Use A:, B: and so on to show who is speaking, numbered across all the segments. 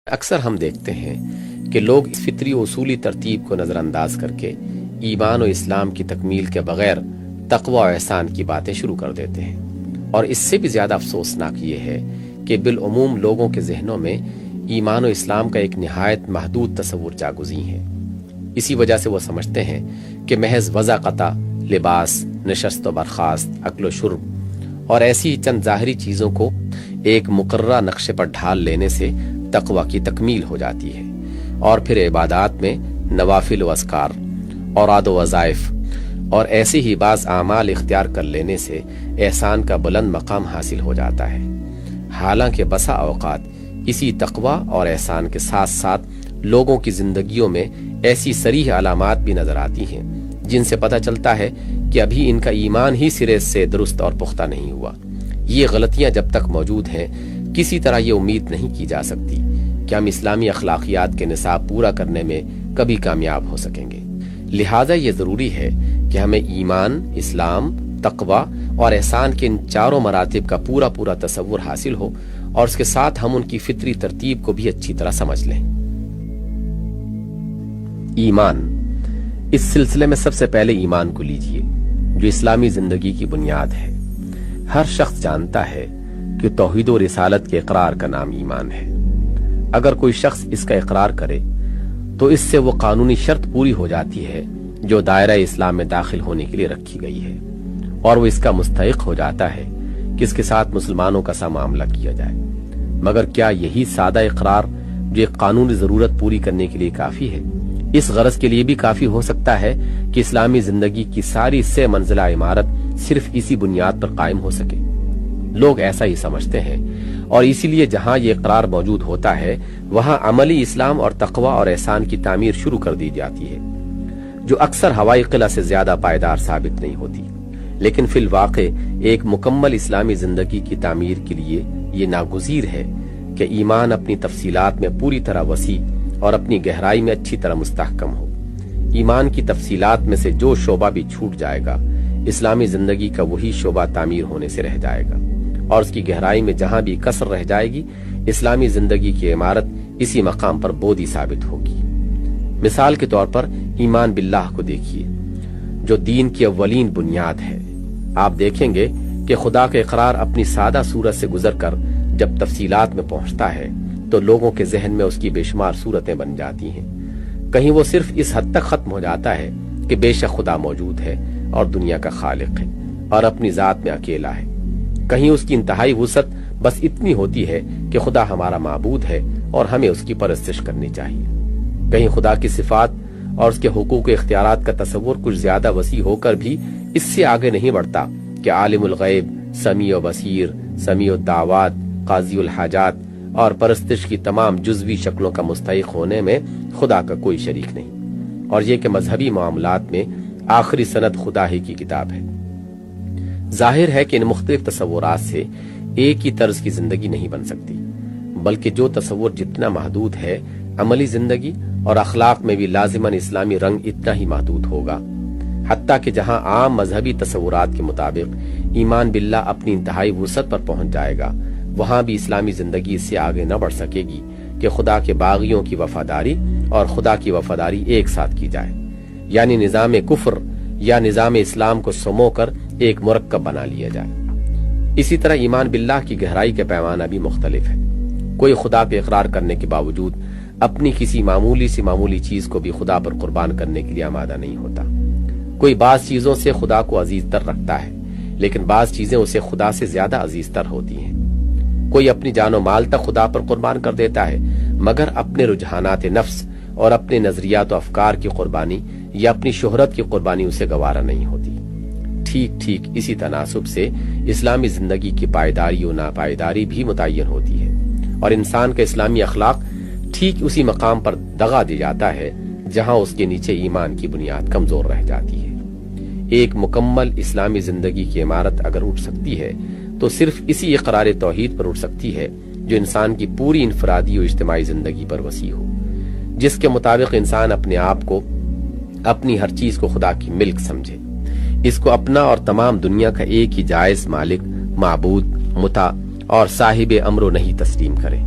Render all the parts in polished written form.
A: اکثر ہم دیکھتے ہیں کہ لوگ اس فطری و اصولی ترتیب کو نظر انداز کر کے ایمان و اسلام کی تکمیل کے بغیر تقوی و احسان کی باتیں شروع کر دیتے ہیں، اور اس سے بھی زیادہ افسوسناک یہ ہے کہ بالعموم لوگوں کے ذہنوں میں ایمان و اسلام کا ایک نہایت محدود تصور جاگزیں ہے۔ اسی وجہ سے وہ سمجھتے ہیں کہ محض وضع قطع، لباس، نشست و برخاست، اکل و شرب اور ایسی چند ظاہری چیزوں کو ایک مقررہ نقشے پر ڈھال لینے سے تقوی کی تکمیل ہو جاتی ہے، اور پھر عبادات میں نوافل و اذکار، اوراد و وظائف اور ایسے ہی بعض اعمال اختیار کر لینے سے احسان کا بلند مقام حاصل ہو جاتا ہے۔ حالانکہ بسا اوقات اسی تقوی اور احسان کے ساتھ ساتھ لوگوں کی زندگیوں میں ایسی صریح علامات بھی نظر آتی ہیں جن سے پتہ چلتا ہے کہ ابھی ان کا ایمان ہی سرے سے درست اور پختہ نہیں ہوا۔ یہ غلطیاں جب تک موجود ہیں، کسی طرح یہ امید نہیں کی جا سکتی کہ ہم اسلامی اخلاقیات کے نصاب پورا کرنے میں کبھی کامیاب ہو سکیں گے۔ لہٰذا یہ ضروری ہے کہ ہمیں ایمان، اسلام، تقوی اور احسان کے ان چاروں مراتب کا پورا تصور حاصل ہو، اور اس کے ساتھ ہم ان کی فطری ترتیب کو بھی اچھی طرح سمجھ لیں۔ ایمان، اس سلسلے میں سب سے پہلے ایمان کو لیجئے، جو اسلامی زندگی کی بنیاد ہے۔ ہر شخص جانتا ہے کہ توحید و رسالت کے اقرار کا نام ایمان ہے۔ اگر کوئی شخص اس کا اقرار کرے تو اس سے وہ قانونی شرط پوری ہو جاتی ہے جو دائرہ اسلام میں داخل ہونے کے لیے رکھی گئی ہے، اور وہ اس کا مستحق ہو جاتا ہے کہ اس کے ساتھ مسلمانوں کا سا معاملہ کیا جائے۔ مگر کیا یہی سادہ اقرار جو ایک قانونی ضرورت پوری کرنے کے لیے کافی ہے؟ اس غرض کے لیے بھی کافی ہو سکتا ہے کہ اسلامی زندگی کی ساری سے منزلہ عمارت صرف اسی بنیاد پر قائم ہو سکے؟ لوگ ایسا ہی سمجھتے ہیں، اور اسی لیے جہاں یہ اقرار موجود ہوتا ہے وہاں عملی اسلام اور تقوی اور احسان کی تعمیر شروع کر دی جاتی ہے، جو اکثر ہوائی قلعہ سے زیادہ پائیدار ثابت نہیں ہوتی۔ لیکن فی الواقع ایک مکمل اسلامی زندگی کی تعمیر کے لیے یہ ناگزیر ہے کہ ایمان اپنی تفصیلات میں پوری طرح وسیع اور اپنی گہرائی میں اچھی طرح مستحکم ہو۔ ایمان کی تفصیلات میں سے جو شعبہ بھی چھوٹ جائے گا، اسلامی زندگی کا وہی شعبہ تعمیر ہونے سے رہ جائے گا، اور اس کی گہرائی میں جہاں بھی کسر رہ جائے گی، اسلامی زندگی کی عمارت اسی مقام پر بودی ثابت ہوگی۔ مثال کے طور پر ایمان باللہ کو دیکھیے، جو دین کی اولین بنیاد ہے۔ آپ دیکھیں گے کہ خدا کا اقرار اپنی سادہ صورت سے گزر کر جب تفصیلات میں پہنچتا ہے تو لوگوں کے ذہن میں اس کی بے شمار صورتیں بن جاتی ہیں۔ کہیں وہ صرف اس حد تک ختم ہو جاتا ہے کہ بے شک خدا موجود ہے اور دنیا کا خالق ہے اور اپنی ذات میں اکیلا ہے۔ کہیں اس کی انتہائی وسعت بس اتنی ہوتی ہے کہ خدا ہمارا معبود ہے اور ہمیں اس کی پرستش کرنی چاہیے۔ کہیں خدا کی صفات اور اس کے حقوق و اختیارات کا تصور کچھ زیادہ وسیع ہو کر بھی اس سے آگے نہیں بڑھتا کہ عالم الغیب، سمیع و بصیر، سمیع الدعوات، قاضی الحاجات اور پرستش کی تمام جزوی شکلوں کا مستحق ہونے میں خدا کا کوئی شریک نہیں، اور یہ کہ مذہبی معاملات میں آخری سند خدا ہی کی کتاب ہے۔ ظاہر ہے کہ ان مختلف تصورات سے ایک ہی طرز کی زندگی نہیں بن سکتی، بلکہ جو تصور جتنا محدود ہے، عملی زندگی اور اخلاق میں بھی لازماً اسلامی رنگ اتنا ہی محدود ہوگا۔ حتیٰ کہ جہاں عام مذہبی تصورات کے مطابق ایمان باللہ اپنی انتہائی وسعت پر پہنچ جائے گا، وہاں بھی اسلامی زندگی اس سے آگے نہ بڑھ سکے گی کہ خدا کے باغیوں کی وفاداری اور خدا کی وفاداری ایک ساتھ کی جائے، یعنی نظام کفر یا نظام اسلام کو سمو کر ایک مرکب بنا لیا جائے۔ اسی طرح ایمان باللہ کی گہرائی کا پیمانہ بھی مختلف ہے۔ کوئی خدا پہ اقرار کرنے کے باوجود اپنی کسی معمولی چیز کو بھی خدا پر قربان کرنے کے لیے آمادہ نہیں ہوتا۔ کوئی بعض چیزوں سے خدا کو عزیز تر رکھتا ہے، لیکن بعض چیزیں اسے خدا سے زیادہ عزیز تر ہوتی ہیں۔ کوئی اپنی جان و مال تک خدا پر قربان کر دیتا ہے، مگر اپنے رجحانات نفس اور اپنے نظریات و افکار کی قربانی یا اپنی شہرت کی قربانی اسے گوارا نہیں ہوتی۔ ٹھیک اسی تناسب سے اسلامی زندگی کی پائیداری و ناپائیداری بھی متعین ہوتی ہے، اور انسان کا اسلامی اخلاق ٹھیک اسی مقام پر دغا دی جاتا ہے جہاں اس کے نیچے ایمان کی بنیاد کمزور رہ جاتی ہے۔ ایک مکمل اسلامی زندگی کی عمارت اگر اٹھ سکتی ہے تو صرف اسی اقرار توحید پر اٹھ سکتی ہے جو انسان کی پوری انفرادی و اجتماعی زندگی پر وسیع ہو، جس کے مطابق انسان اپنے آپ کو، اپنی ہر چیز کو خدا کی ملک سمجھے، اس کو اپنا اور تمام دنیا کا ایک ہی جائز مالک، معبود، مطاع اور صاحب امر و نہی تسلیم کرے۔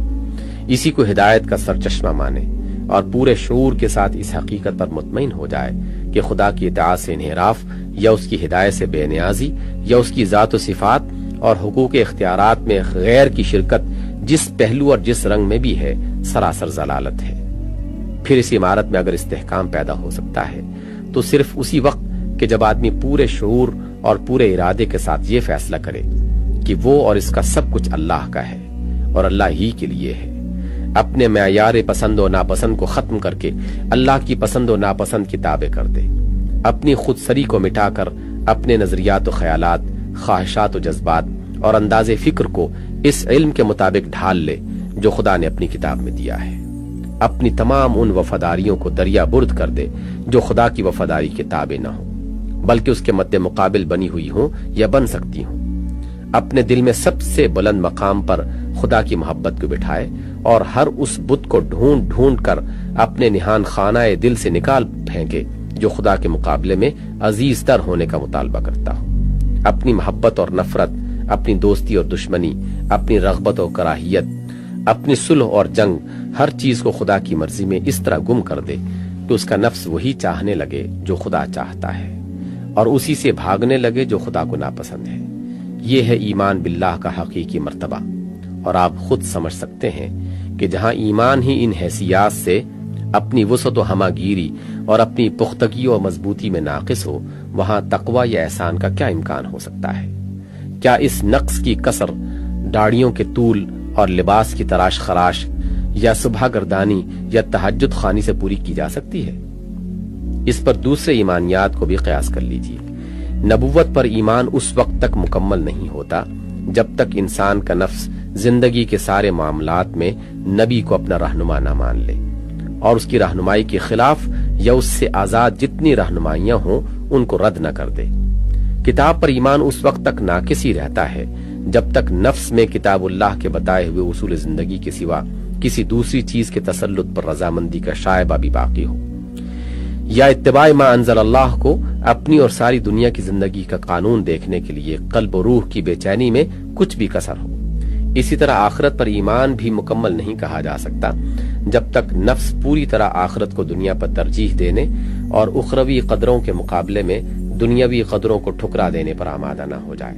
A: اسی کو ہدایت کا سرچشمہ مانے اور پورے شعور کے ساتھ اس حقیقت پر مطمئن ہو جائے کہ خدا کی اطاعت سے انحراف یا اس کی ہدایت سے بے نیازی یا اس کی ذات و صفات اور حقوق اختیارات میں غیر کی شرکت جس پہلو اور جس رنگ میں بھی ہے سراسر ضلالت ہے۔ پھر اس عمارت میں اگر استحکام پیدا ہو سکتا ہے تو صرف اسی وقت کہ جب آدمی پورے شعور اور پورے ارادے کے ساتھ یہ فیصلہ کرے کہ وہ اور اس کا سب کچھ اللہ کا ہے اور اللہ ہی کے لیے ہے، اپنے معیار پسند و ناپسند کو ختم کر کے اللہ کی پسند و ناپسند کی تابع کر دے، اپنی خود سری کو مٹا کر اپنے نظریات و خیالات، خواہشات و جذبات اور انداز فکر کو اس علم کے مطابق ڈھال لے جو خدا نے اپنی کتاب میں دیا ہے، اپنی تمام ان وفاداریوں کو دریا برد کر دے جو خدا کی وفاداری کے تابع نہ ہوں بلکہ اس کے مد مقابل بنی ہوئی ہوں یا بن سکتی ہوں، اپنے دل میں سب سے بلند مقام پر خدا کی محبت کو بٹھائے اور ہر اس بت کو ڈھونڈ ڈھونڈ کر اپنے نہان خانہ دل سے نکال پھینکے جو خدا کے مقابلے میں عزیز تر ہونے کا مطالبہ کرتا ہو، اپنی محبت اور نفرت، اپنی دوستی اور دشمنی، اپنی رغبت اور کراہیت، اپنی صلح اور جنگ، ہر چیز کو خدا کی مرضی میں اس طرح گم کر دے کہ اس کا نفس وہی چاہنے لگے جو خدا چاہتا ہے اور اسی سے بھاگنے لگے جو خدا کو ناپسند ہے۔ یہ ہے ایمان باللہ کا حقیقی مرتبہ، اور آپ خود سمجھ سکتے ہیں کہ جہاں ایمان ہی ان حیثیات سے اپنی وسعت و ہمہ گیری اور اپنی پختگی و مضبوطی میں ناقص ہو، وہاں تقوی یا احسان کا کیا امکان ہو سکتا ہے؟ کیا اس نقص کی کسر داڑھیوں کے طول اور لباس کی تراش خراش یا صبح گردانی یا تہجد خوانی سے پوری کی جا سکتی ہے؟ اس پر دوسرے ایمانیات کو بھی قیاس کر لیجیے۔ نبوت پر ایمان اس وقت تک مکمل نہیں ہوتا جب تک انسان کا نفس زندگی کے سارے معاملات میں نبی کو اپنا رہنما نہ مان لے اور اس کی رہنمائی کے خلاف یا اس سے آزاد جتنی رہنمائیاں ہوں ان کو رد نہ کر دے۔ کتاب پر ایمان اس وقت تک ناقص ہی رہتا ہے جب تک نفس میں کتاب اللہ کے بتائے ہوئے اصول زندگی کے سوا کسی دوسری چیز کے تسلط پر رضامندی کا شائبہ بھی باقی ہو، یا اتباع ما انزل اللہ کو اپنی اور ساری دنیا کی زندگی کا قانون دیکھنے کے لیے قلب و روح کی بے چینی میں کچھ بھی کسر ہو۔ اسی طرح آخرت پر ایمان بھی مکمل نہیں کہا جا سکتا جب تک نفس پوری طرح آخرت کو دنیا پر ترجیح دینے اور اخروی قدروں کے مقابلے میں دنیاوی قدروں کو ٹھکرا دینے پر آمادہ نہ ہو جائے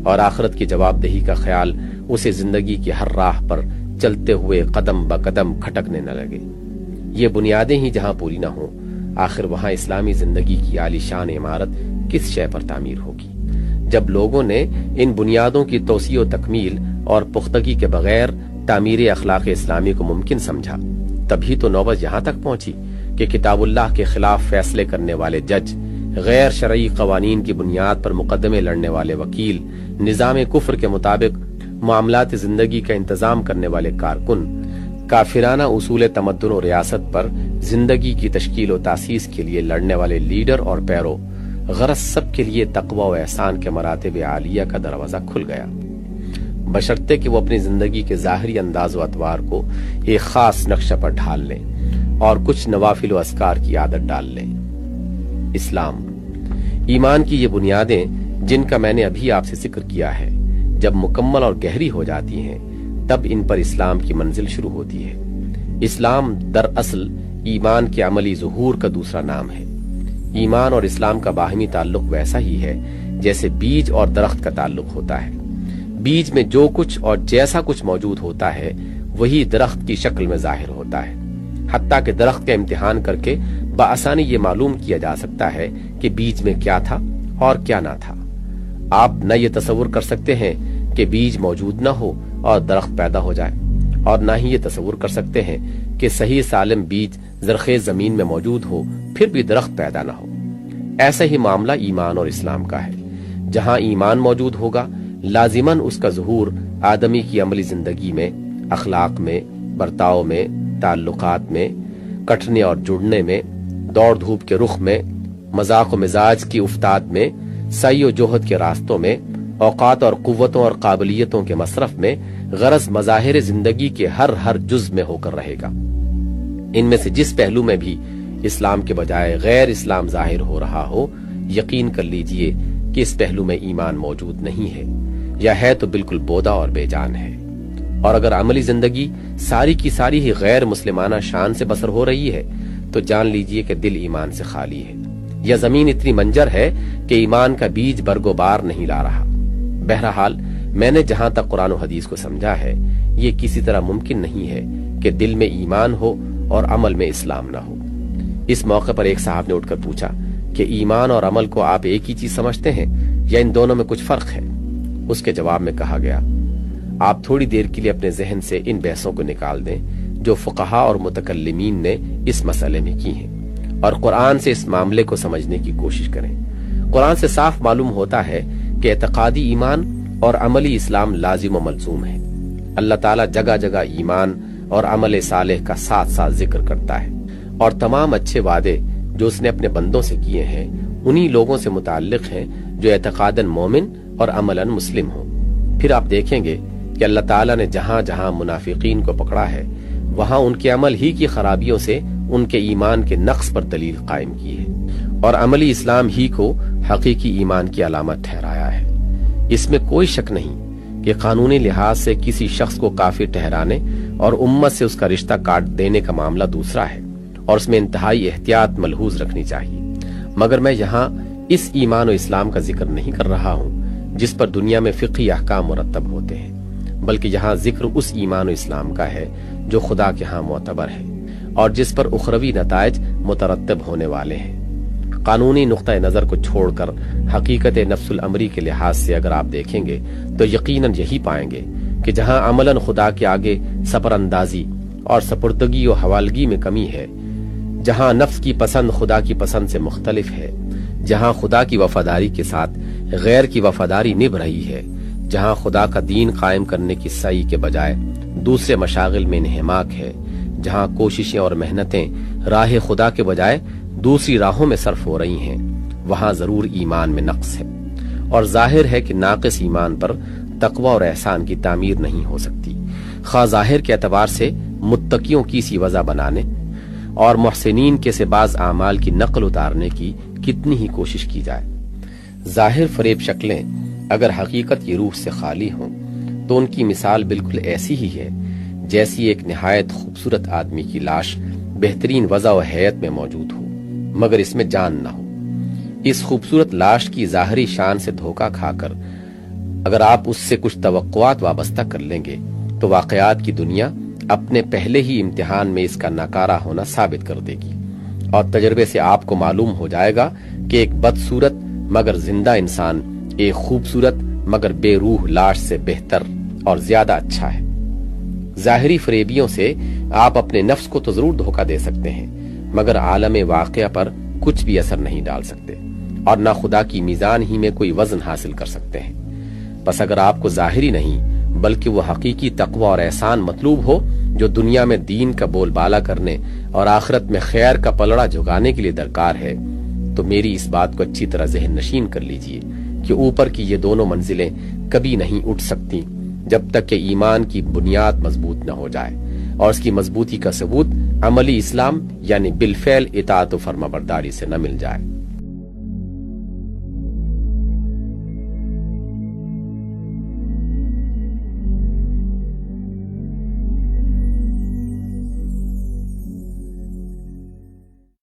A: اور آخرت کی جواب دہی کا خیال اسے زندگی کی ہر راہ پر چلتے ہوئے قدم بقدم کھٹکنے نہ لگے۔ یہ بنیادیں ہی جہاں پوری نہ ہوں، آخر وہاں اسلامی زندگی کی عالی شان عمارت کس شے پر تعمیر ہوگی؟ جب لوگوں نے ان بنیادوں کی توسیع و تکمیل اور پختگی کے بغیر تعمیر اخلاق اسلامی کو ممکن سمجھا، تبھی تو نوبت یہاں تک پہنچی کہ کتاب اللہ کے خلاف فیصلے کرنے والے جج، غیر شرعی قوانین کی بنیاد پر مقدمے لڑنے والے وکیل، نظام کفر کے مطابق معاملات زندگی کا انتظام کرنے والے کارکن، کافرانہ اصول تمدن و ریاست پر زندگی کی تشکیل و تاسیس کے لیے لڑنے والے لیڈر اور پیرو، غرض سب کے لیے تقوی و احسان کے مراتب عالیہ کا دروازہ کھل گیا، بشرطے کہ وہ اپنی زندگی کے ظاہری انداز و اطوار کو ایک خاص نقشہ پر ڈھال لیں اور کچھ نوافل و اذکار کی عادت ڈال لیں۔ اسلام، ایمان کی یہ بنیادیں جن کا میں نے ابھی آپ سے ذکر کیا ہے، جب مکمل اور گہری ہو جاتی ہیں تب ان پر اسلام کی منزل شروع ہوتی ہے۔ اسلام دراصل ایمان کے عملی ظہور کا دوسرا نام ہے۔ ایمان اور اسلام کا باہمی تعلق ویسا ہی ہے جیسے بیج اور درخت کا تعلق ہوتا ہے۔ بیج میں جو کچھ اور جیسا کچھ موجود ہوتا ہے وہی درخت کی شکل میں ظاہر ہوتا ہے، حتیٰ کہ درخت کا امتحان کر کے بآسانی یہ معلوم کیا جا سکتا ہے کہ بیج میں کیا تھا اور کیا نہ تھا۔ آپ نہ یہ تصور کر سکتے ہیں کہ بیج موجود نہ ہو اور درخت پیدا ہو جائے، اور نہ ہی یہ تصور کر سکتے ہیں کہ صحیح سالم بیج زرخیز زمین میں موجود ہو پھر بھی درخت پیدا نہ ہو۔ ایسا ہی معاملہ ایمان اور اسلام کا ہے۔ جہاں ایمان موجود ہوگا لازماً اس کا ظہور آدمی کی عملی زندگی میں، اخلاق میں، برتاؤ میں، تعلقات میں، کٹنے اور جڑنے میں، دوڑ دھوپ کے رخ میں، مذاق و مزاج کی افتاد میں، سعی و جہد کے راستوں میں، اوقات اور قوتوں اور قابلیتوں کے مصرف میں، غرض مظاہر زندگی کے ہر جز میں ہو کر رہے گا۔ ان میں سے جس پہلو میں بھی اسلام کے بجائے غیر اسلام ظاہر ہو رہا ہو، یقین کر لیجئے کہ اس پہلو میں ایمان موجود نہیں ہے، یا ہے تو بالکل بودا اور بے جان ہے۔ اور اگر عملی زندگی ساری کی ساری ہی غیر مسلمانہ شان سے بسر ہو رہی ہے تو جان لیجئے کہ دل ایمان سے خالی ہے، یا زمین اتنی منجر ہے کہ ایمان کا بیج برگ و بار نہیں لا رہا۔ بہرحال میں نے جہاں تک قرآن و حدیث کو سمجھا ہے، یہ کسی طرح ممکن نہیں ہے کہ دل میں ایمان ہو اور عمل میں اسلام نہ ہو۔ اس موقع پر ایک صاحب نے اٹھ کر پوچھا کہ ایمان اور عمل کو آپ ایک ہی چیز سمجھتے ہیں یا ان دونوں میں کچھ فرق ہے؟ اس کے جواب میں کہا گیا، آپ تھوڑی دیر کے لیے اپنے ذہن سے ان بحثوں کو نکال دیں جو فقہا اور متکلمین نے اس مسئلے میں کی ہیں، اور قرآن سے اس معاملے کو سمجھنے کی کوشش کریں۔ قرآن سے صاف معلوم ہوتا ہے کہ اعتقادی ایمان اور عملی اسلام لازم و ملزوم ہے۔ اللہ تعالیٰ جگہ جگہ ایمان اور عمل صالح کا ساتھ ساتھ ذکر کرتا ہے، اور تمام اچھے وعدے جو اس نے اپنے بندوں سے کیے ہیں انہی لوگوں سے متعلق ہیں جو اعتقاداً مومن اور عملاً مسلم ہوں۔ پھر آپ دیکھیں گے کہ اللہ تعالیٰ نے جہاں جہاں منافقین کو پکڑا ہے وہاں ان کے عمل ہی کی خرابیوں سے ان کے ایمان کے نقص پر دلیل قائم کی ہے، اور عملی اسلام ہی کو حقیقی ایمان کی علامت ٹھہرایا ہے۔ اس میں کوئی شک نہیں کہ قانونی لحاظ سے کسی شخص کو کافر ٹھہرانے اور امت سے اس کا رشتہ کاٹ دینے کا معاملہ دوسرا ہے، اور اس میں انتہائی احتیاط ملحوظ رکھنی چاہیے۔ مگر میں یہاں اس ایمان و اسلام کا ذکر نہیں کر رہا ہوں جس پر دنیا میں فقہی احکام مرتب ہوتے ہیں، بلکہ یہاں ذکر اس ایمان و اسلام کا ہے جو خدا کے ہاں معتبر ہے اور جس پر اخروی نتائج مترتب ہونے والے ہیں۔ قانونی نقطہ نظر کو چھوڑ کر حقیقت نفس الامری کے لحاظ سے اگر آپ دیکھیں گے تو یقیناً یہی پائیں گے کہ جہاں عملاً خدا کے آگے سپر اندازی اور سپردگی و حوالگی میں کمی ہے، جہاں نفس کی پسند خدا کی پسند سے مختلف ہے، جہاں خدا کی وفاداری کے ساتھ غیر کی وفاداری نبھ رہی ہے، جہاں خدا کا دین قائم کرنے کی سعی کے بجائے دوسرے مشاغل میں انہماک ہے، جہاں کوششیں اور محنتیں راہ خدا کے بجائے دوسری راہوں میں صرف ہو رہی ہیں، وہاں ضرور ایمان میں نقص ہے، اور ظاہر ہے کہ ناقص ایمان پر تقوی اور احسان کی تعمیر نہیں ہو سکتی، خواہ ظاہر کے اعتبار سے متقیوں کی سی وضع بنانے اور محسنین کے سے بعض اعمال کی نقل اتارنے کی کتنی ہی کوشش کی جائے۔ ظاہر فریب شکلیں اگر حقیقت کی روح سے خالی ہوں تو ان کی مثال بالکل ایسی ہی ہے جیسی ایک نہایت خوبصورت آدمی کی لاش بہترین وضع و حیت میں موجود ہو مگر اس میں جان نہ ہو۔ اس خوبصورت لاش کی ظاہری شان سے دھوکہ کھا کر اگر آپ اس سے کچھ توقعات وابستہ کر لیں گے تو واقعات کی دنیا اپنے پہلے ہی امتحان میں اس کا ناکارہ ہونا ثابت کر دے گی، اور تجربے سے آپ کو معلوم ہو جائے گا کہ ایک بدصورت مگر زندہ انسان ایک خوبصورت مگر بے روح لاش سے بہتر اور زیادہ اچھا ہے۔ ظاہری فریبیوں سے آپ اپنے نفس کو تو ضرور دھوکہ دے سکتے ہیں مگر عالم واقعہ پر کچھ بھی اثر نہیں ڈال سکتے، اور نہ خدا کی میزان ہی میں کوئی وزن حاصل کر سکتے ہیں۔ بس اگر آپ کو ظاہری نہیں بلکہ وہ حقیقی تقوی اور احسان مطلوب ہو جو دنیا میں دین کا بول بالا کرنے اور آخرت میں خیر کا پلڑا جھکانے کے لیے درکار ہے، تو میری اس بات کو اچھی طرح ذہن نشین کر لیجئے کہ اوپر کی یہ دونوں منزلیں کبھی نہیں اٹھ سکتی جب تک کہ ایمان کی بنیاد مضبوط نہ ہو جائے، اور اس کی مضبوطی کا ثبوت عملی اسلام یعنی بالفعل اطاعت و فرما برداری سے نہ مل جائے۔